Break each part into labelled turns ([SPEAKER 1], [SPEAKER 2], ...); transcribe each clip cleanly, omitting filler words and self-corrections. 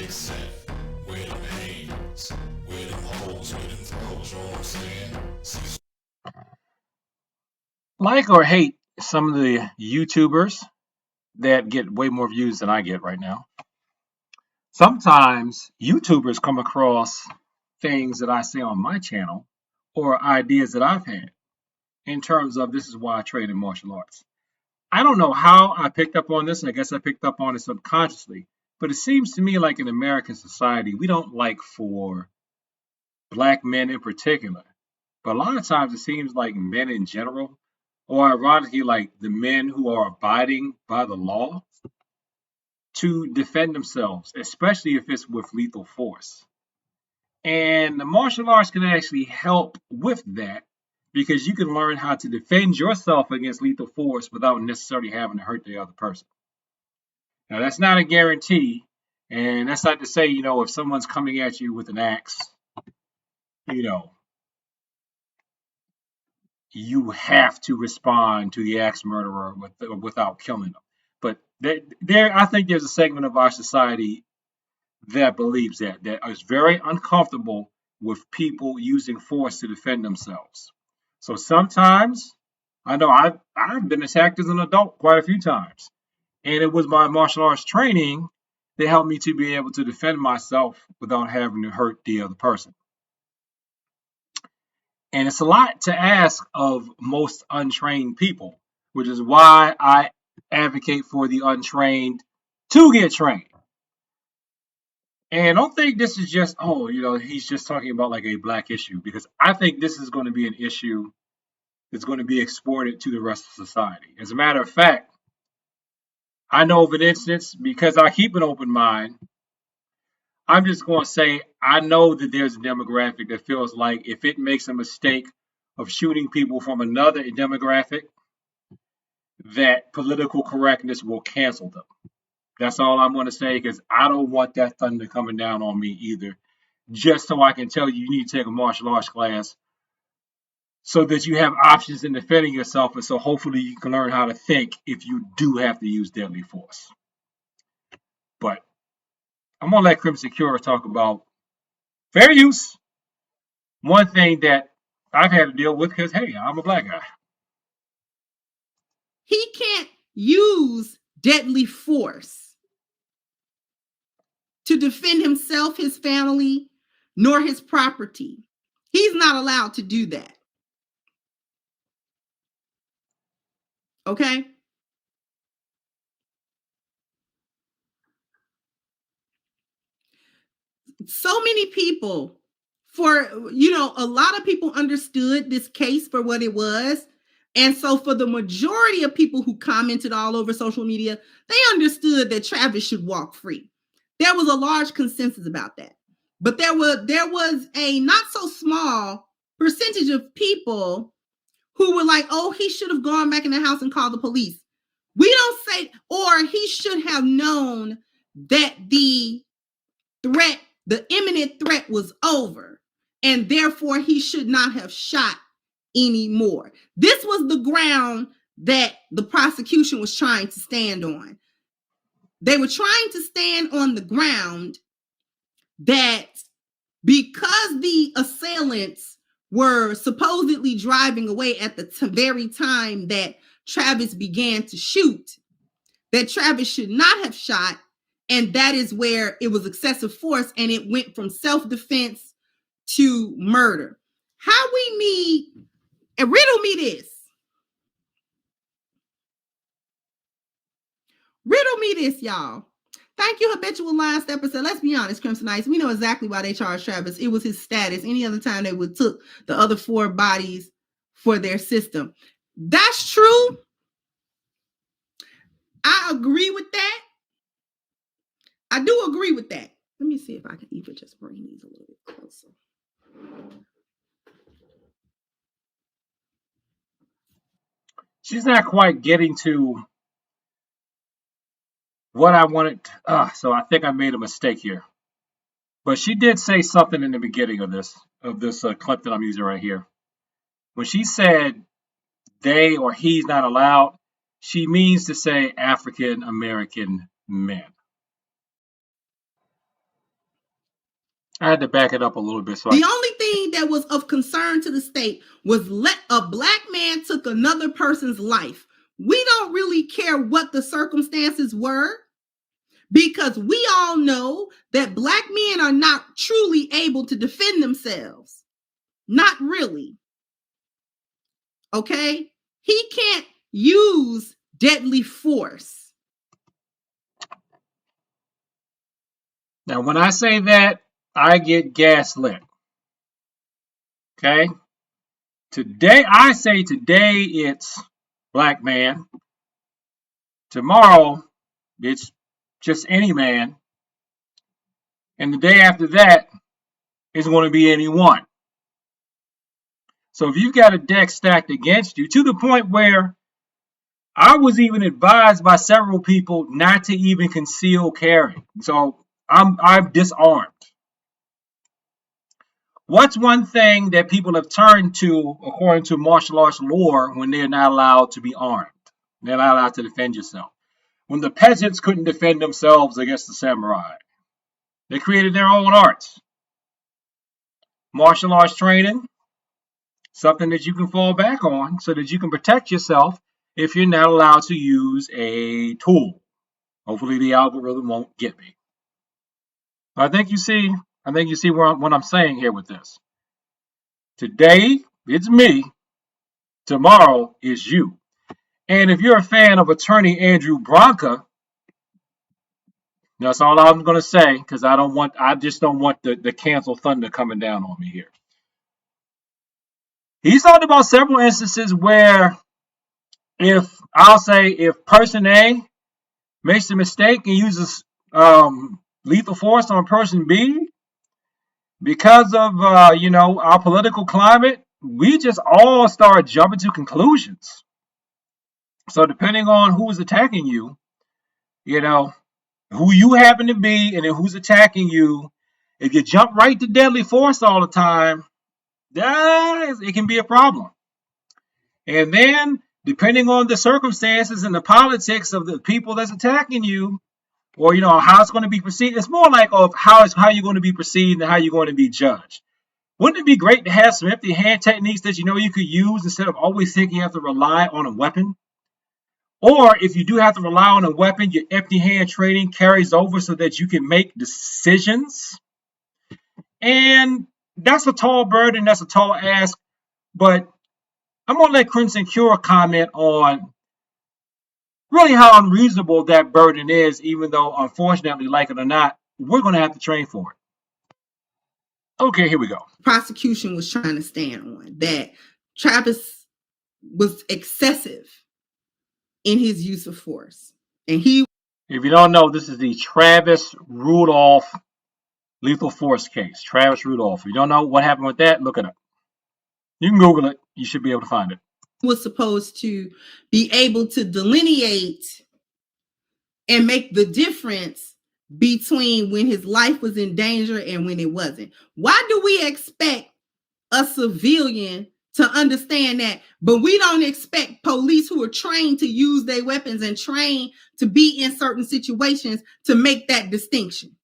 [SPEAKER 1] except where them hands, where them holes, where them throws, you know what I'm saying?
[SPEAKER 2] Like or hate some of the YouTubers that get way more views than I get right now. Sometimes YouTubers come across things that I say on my channel or ideas that I've had in terms of this is why I train in martial arts. I don't know how I picked up on this, and I guess I picked up on it subconsciously, but it seems to me like in American society, we don't like for black men in particular, but a lot of times it seems like men in general, or ironically, like the men who are abiding by the law to defend themselves, especially if it's with lethal force. And the martial arts can actually help with that because you can learn how to defend yourself against lethal force without necessarily having to hurt the other person. Now, that's not a guarantee. And that's not to say, if someone's coming at you with an axe, you know, you have to respond to the axe murderer without killing them. But I think there's a segment of our society that believes that is very uncomfortable with people using force to defend themselves. So sometimes, I know I've been attacked as an adult quite a few times, and it was my martial arts training that helped me to be able to defend myself without having to hurt the other person. And it's a lot to ask of most untrained people, which is why I advocate for the untrained to get trained. And I don't think this is just, he's just talking about like a black issue, because I think this is going to be an issue that's going to be exported to the rest of society. As a matter of fact, I know of an instance, because I keep an open mind. I'm just going to say, I know that there's a demographic that feels like if it makes a mistake of shooting people from another demographic, that political correctness will cancel them. That's all I'm going to say, because I don't want that thunder coming down on me either. Just so I can tell you, you need to take a martial arts class so that you have options in defending yourself, and so hopefully you can learn how to think if you do have to use deadly force. But I'm going to let Crimson Cure talk about fair use. One thing that I've had to deal with because, hey, I'm a black guy.
[SPEAKER 3] He can't use deadly force to defend himself, his family, nor his property. He's not allowed to do that. Okay? So many people, a lot of people understood this case for what it was. And so for the majority of people who commented all over social media, they understood that Travis should walk free. There was a large consensus about that. But there was a not so small percentage of people who were like, oh, he should have gone back in the house and called the police. We don't say, or he should have known that the imminent threat was over, and therefore he should not have shot anymore. This was the ground that the prosecution was trying to stand on. They were trying to stand on the ground that because the assailants were supposedly driving away at the very time that Travis began to shoot, that Travis should not have shot, and that is where it was excessive force, and it went from self-defense to murder. How we meet, and riddle me this. Riddle me this, y'all. Thank you, Habitual Line Stepper. So let's be honest, Crimsonites, we know exactly why they charged Travis. It was his status. Any other time they would took the other 4 bodies for their system. That's true. I agree with that. I do agree with that. Let me see if I can even just bring these a little bit closer.
[SPEAKER 2] She's not quite getting to what I wanted. So I think I made a mistake here. But she did say something in the beginning of this clip that I'm using right here. When she said they or he's not allowed, she means to say African American men. I had to back it up a little bit.
[SPEAKER 3] The only thing that was of concern to the state was a black man took another person's life. We don't really care what the circumstances were, because we all know that black men are not truly able to defend themselves. Not really. Okay? He can't use deadly force.
[SPEAKER 2] Now, when I say that, I get gaslit. Okay? Today, I say today it's black man. Tomorrow, it's just any man. And the day after that, it's going to be anyone. So if you've got a deck stacked against you, to the point where I was even advised by several people not to even conceal carry. So I'm disarmed. What's one thing that people have turned to according to martial arts lore when they're not allowed to be armed? They're not allowed to defend yourself. When the peasants couldn't defend themselves against the samurai, they created their own arts. Martial arts training, something that you can fall back on so that you can protect yourself if you're not allowed to use a tool. Hopefully the algorithm won't get me. I think you see what I'm saying here with this. Today, it's me. Tomorrow is you. And if you're a fan of attorney Andrew Branca, that's all I'm going to say, because I just don't want the cancel thunder coming down on me here. He's talked about several instances where if person A makes a mistake and uses lethal force on person B, because of our political climate, we just all start jumping to conclusions. So depending on who is attacking you, who you happen to be and then who's attacking you, if you jump right to deadly force all the time, it can be a problem. And then depending on the circumstances and the politics of the people that's attacking you, or how it's going to be perceived, it's more like of how you're going to be perceived and how you're going to be judged. Wouldn't it be great to have some empty hand techniques that you could use instead of always thinking you have to rely on a weapon? Or if you do have to rely on a weapon, your empty hand training carries over so that you can make decisions. And that's a tall burden, that's a tall ask. But I'm going to let Crimson Cure comment on really how unreasonable that burden is, even though, unfortunately, like it or not, we're going to have to train for it. Okay, here we go.
[SPEAKER 3] Prosecution was trying to stand on that Travis was excessive in his use of force. And
[SPEAKER 2] if you don't know, this is the Travis Rudolph lethal force case. Travis Rudolph. If you don't know what happened with that, look it up. You can Google it. You should be able to find it.
[SPEAKER 3] Was supposed to be able to delineate and make the difference between when his life was in danger and when it wasn't. Why do we expect a civilian to understand that, but we don't expect police who are trained to use their weapons and trained to be in certain situations to make that distinction?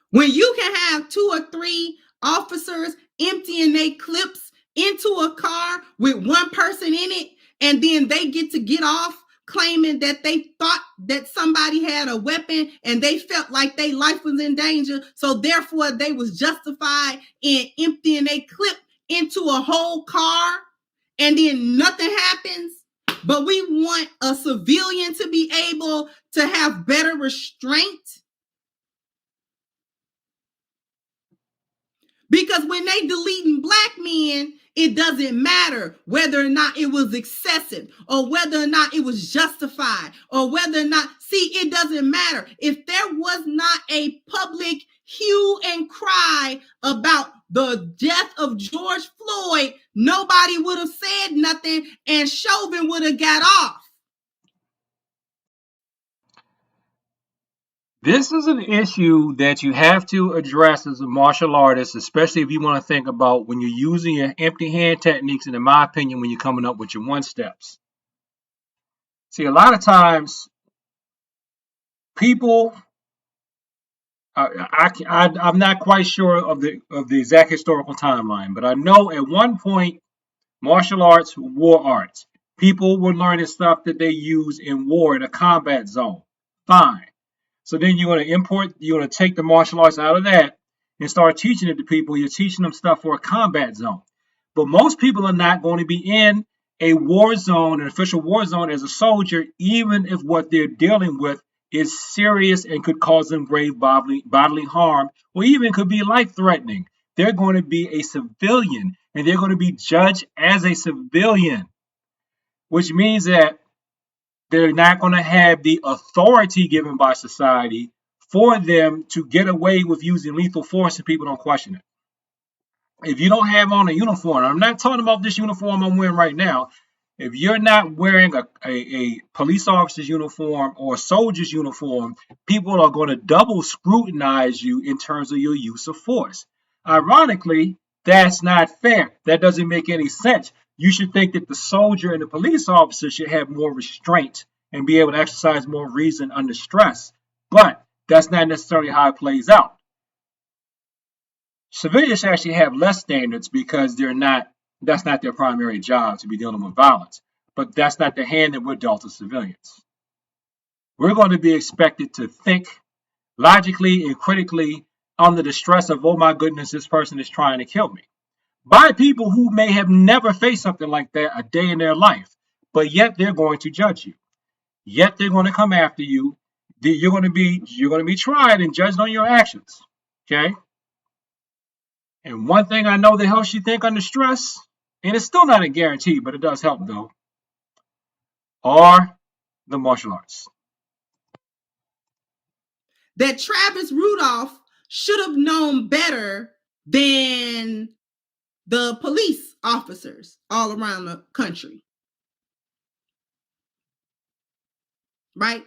[SPEAKER 3] When you can have 2 or 3 officers emptying their clips into a car with one person in it, and then they get off claiming that they thought that somebody had a weapon and they felt like their life was in danger, so therefore they was justified in emptying a clip into a whole car, and then nothing happens. But we want a civilian to be able to have better restraint. Because when they deleting black men, it doesn't matter whether or not it was excessive or whether or not it was justified or whether or not, it doesn't matter. If there was not a public hue and cry about the death of George Floyd, nobody would have said nothing and Chauvin would have got off.
[SPEAKER 2] This is an issue that you have to address as a martial artist, especially if you want to think about when you're using your empty hand techniques, and in my opinion, when you're coming up with your one steps. See, a lot of times people I'm not quite sure of the exact historical timeline, but I know at one point martial arts, war arts. People were learning stuff that they use in war in a combat zone. Fine. So then you're going to take the martial arts out of that and start teaching it to people. You're teaching them stuff for a combat zone. But most people are not going to be in a war zone, an official war zone as a soldier, even if what they're dealing with is serious and could cause them grave bodily harm, or even could be life threatening. They're going to be a civilian and they're going to be judged as a civilian, which means that they're not going to have the authority given by society for them to get away with using lethal force and people don't question it. If you don't have on a uniform, I'm not talking about this uniform I'm wearing right now. If you're not wearing a police officer's uniform or a soldier's uniform, people are going to double scrutinize you in terms of your use of force. Ironically, that's not fair. That doesn't make any sense. You should think that the soldier and the police officer should have more restraint and be able to exercise more reason under stress. But that's not necessarily how it plays out. Civilians actually have less standards because that's not their primary job to be dealing with violence. But that's not the hand that we're dealt as civilians. We're going to be expected to think logically and critically under the stress of, oh my goodness, this person is trying to kill me, by people who may have never faced something like that a day in their life, but yet they're going to judge you. Yet they're going to come after you. You're going to be tried and judged on your actions. Okay? And one thing I know that helps you think under stress, and it's still not a guarantee, but it does help though, are the martial arts.
[SPEAKER 3] That Travis Rudolph should have known better than the police officers all around the country. Right?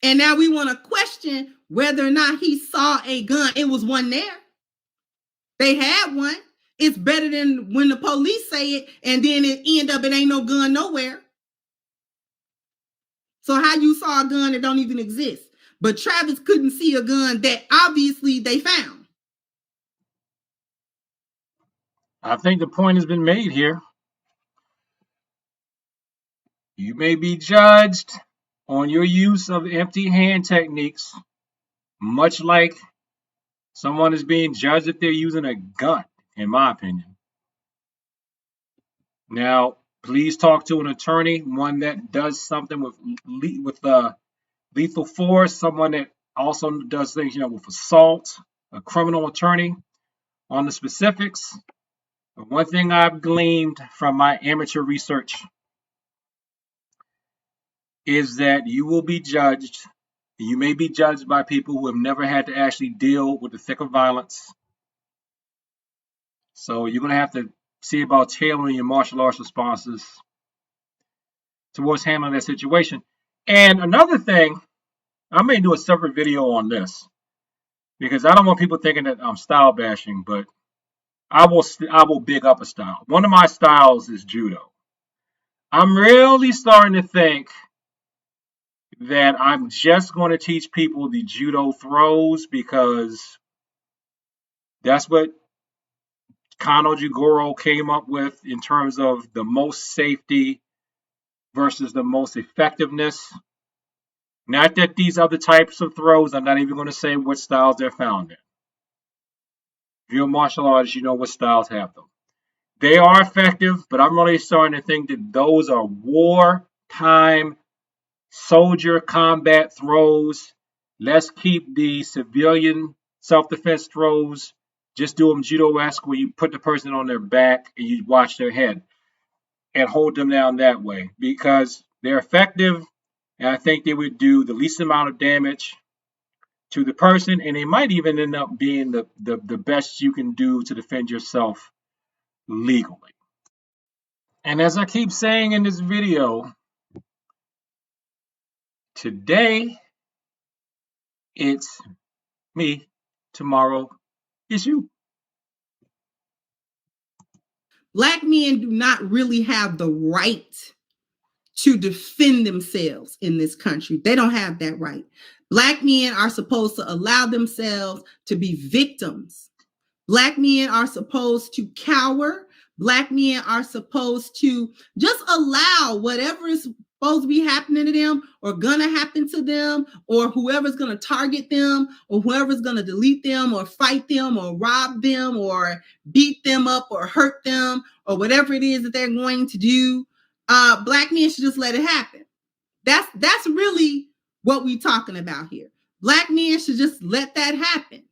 [SPEAKER 3] And now we want to question whether or not he saw a gun. It was one there. They had one. It's better than when the police say it and then it ain't no gun nowhere. So how you saw a gun that don't even exist? But Travis couldn't see a gun that obviously they found.
[SPEAKER 2] I think the point has been made here. You may be judged on your use of empty hand techniques, much like someone is being judged if they're using a gun, in my opinion. Now, please talk to an attorney, one that does something with lethal force, someone that also does things, with assault, a criminal attorney on the specifics. But one thing I've gleaned from my amateur research is that you will be judged. You may be judged by people who have never had to actually deal with the thick of violence. So you're going to have to see about tailoring your martial arts responses towards handling that situation. And another thing, I may do a separate video on this because I don't want people thinking that I'm style bashing, but I will big up a style. One of my styles is judo. I'm really starting to think that I'm just going to teach people the judo throws because that's what Kano Jigoro came up with in terms of the most safety versus the most effectiveness. Not that these other types of throws, I'm not even going to say what styles they're found in. If you're a martial artist, you know what styles have them. They are effective, but I'm really starting to think that those are wartime soldier combat throws. Let's keep the civilian self-defense throws. Just do them judo-esque where you put the person on their back and you watch their head and hold them down that way because they're effective and I think they would do the least amount of damage to the person and they might even end up being the best you can do to defend yourself legally. And as I keep saying in this video, today it's me, tomorrow it's you.
[SPEAKER 3] Black men do not really have the right to defend themselves in this country. They don't have that right. Black men are supposed to allow themselves to be victims. Black men are supposed to cower. Black men are supposed to just allow whatever is supposed to be happening to them or gonna happen to them, or whoever's gonna target them, or whoever's gonna delete them or fight them or rob them or beat them up or hurt them or whatever it is that they're going to do. Black men should just let it happen. That's really what we're talking about here. Black men should just let that happen.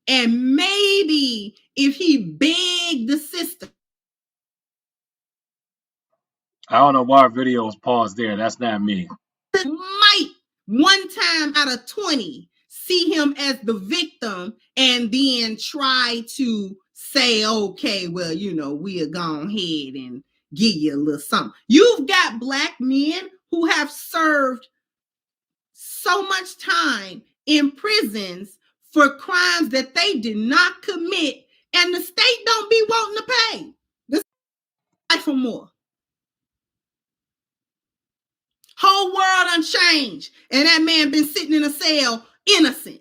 [SPEAKER 3] And maybe if he begged the system.
[SPEAKER 2] I don't know why our video was paused there. That's not me.
[SPEAKER 3] Might one time out of 20 see him as the victim and then try to say, okay, well, we'll go ahead and give you a little something. You've got Black men who have served so much time in prisons for crimes that they did not commit, and the state don't be wanting to pay. This is for more. Whole world unchanged, and that man been sitting in a cell innocent.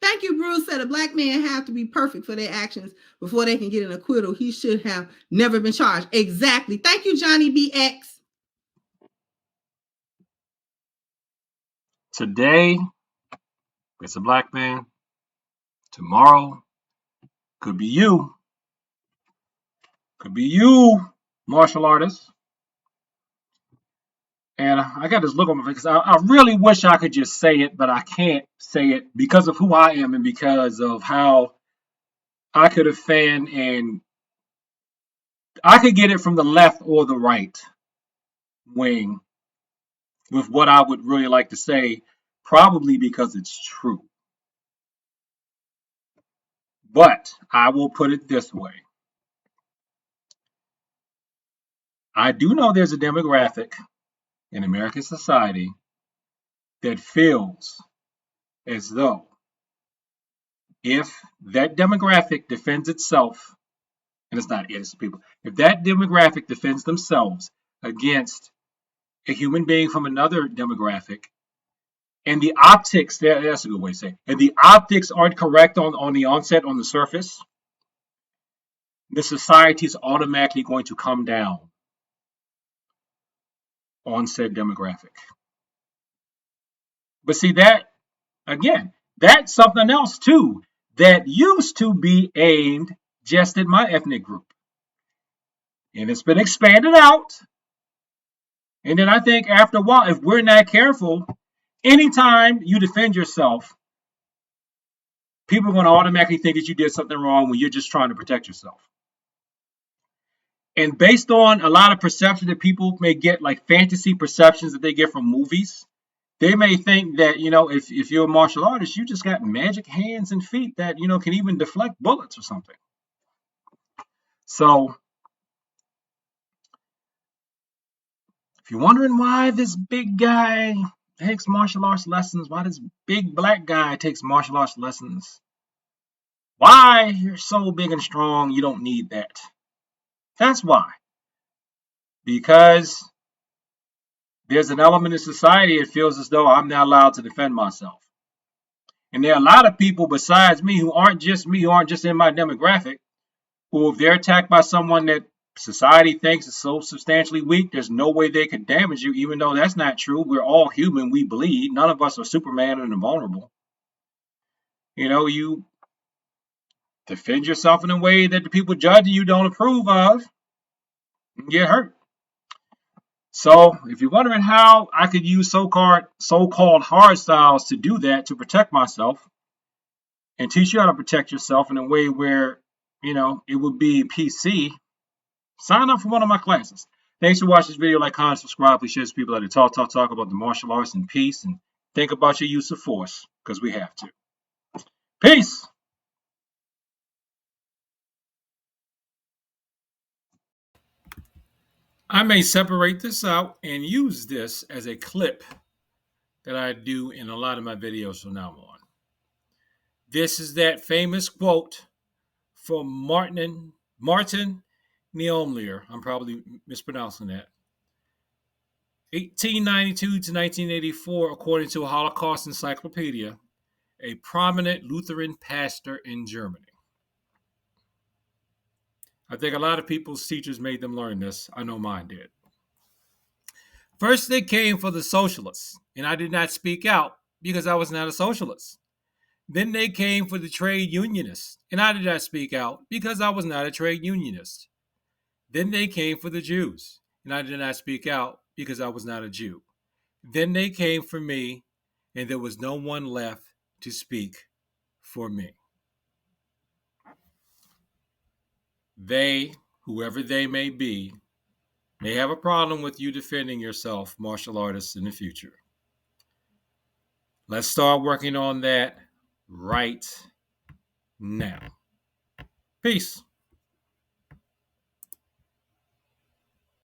[SPEAKER 3] Thank you, Bruce. Said a Black man have to be perfect for their actions before they can get an acquittal. He should have never been charged. Exactly. Thank you, Johnny BX.
[SPEAKER 2] Today, it's a Black man. Tomorrow, could be you. Could be you, martial artist. And I got this look on my face. I really wish I could just say it, but I can't say it because of who I am and because of how I could offend, and I could get it from the left or the right wing with what I would really like to say, probably because it's true. But I will put it this way. I do know there's a demographic in American society that feels as though if that demographic defends itself, and it's not innocent people, if that demographic defends themselves against a human being from another demographic, and the optics, that's a good way to say it, and the optics aren't correct on the onset, on the surface, the society is automatically going to come down on said demographic. But see, that, again, that's something else too that used to be aimed just at my ethnic group. And it's been expanded out. And then I think after a while, if we're not careful, anytime you defend yourself, people are going to automatically think that you did something wrong when you're just trying to protect yourself. And based on a lot of perception that people may get, like fantasy perceptions that they get from movies, they may think that, if you're a martial artist, you just got magic hands and feet that, can even deflect bullets or something. So if you're wondering why this big guy takes martial arts lessons, why this big Black guy takes martial arts lessons, why you're so big and strong, you don't need that. That's why. Because there's an element in society that feels as though I'm not allowed to defend myself. And there are a lot of people besides me who aren't just in my demographic, who if they're attacked by someone that society thinks is so substantially weak, there's no way they could damage you, even though that's not true. We're all human. We bleed. None of us are Superman and invulnerable. You defend yourself in a way that the people judging you don't approve of and get hurt. So if you're wondering how I could use so-called hard styles to do that, to protect myself and teach you how to protect yourself in a way where, it would be PC, sign up for one of my classes. Thanks for watching this video. Like, comment, subscribe. Please share this with people that talk about the martial arts and peace, and think about your use of force, because we have to. Peace. I may separate this out and use this as a clip that I do in a lot of my videos from now on. This is that famous quote from Martin Neomlear. I'm probably mispronouncing that. 1892 to 1984, according to a Holocaust encyclopedia, a prominent Lutheran pastor in Germany. I think a lot of people's teachers made them learn this. I know mine did. First, they came for the socialists, and I did not speak out because I was not a socialist. Then they came for the trade unionists, and I did not speak out because I was not a trade unionist. Then they came for the Jews, and I did not speak out because I was not a Jew. Then they came for me, and there was no one left to speak for me. They, whoever they may be, may have a problem with you defending yourself, martial artists, in the future. Let's start working on that right now. Peace.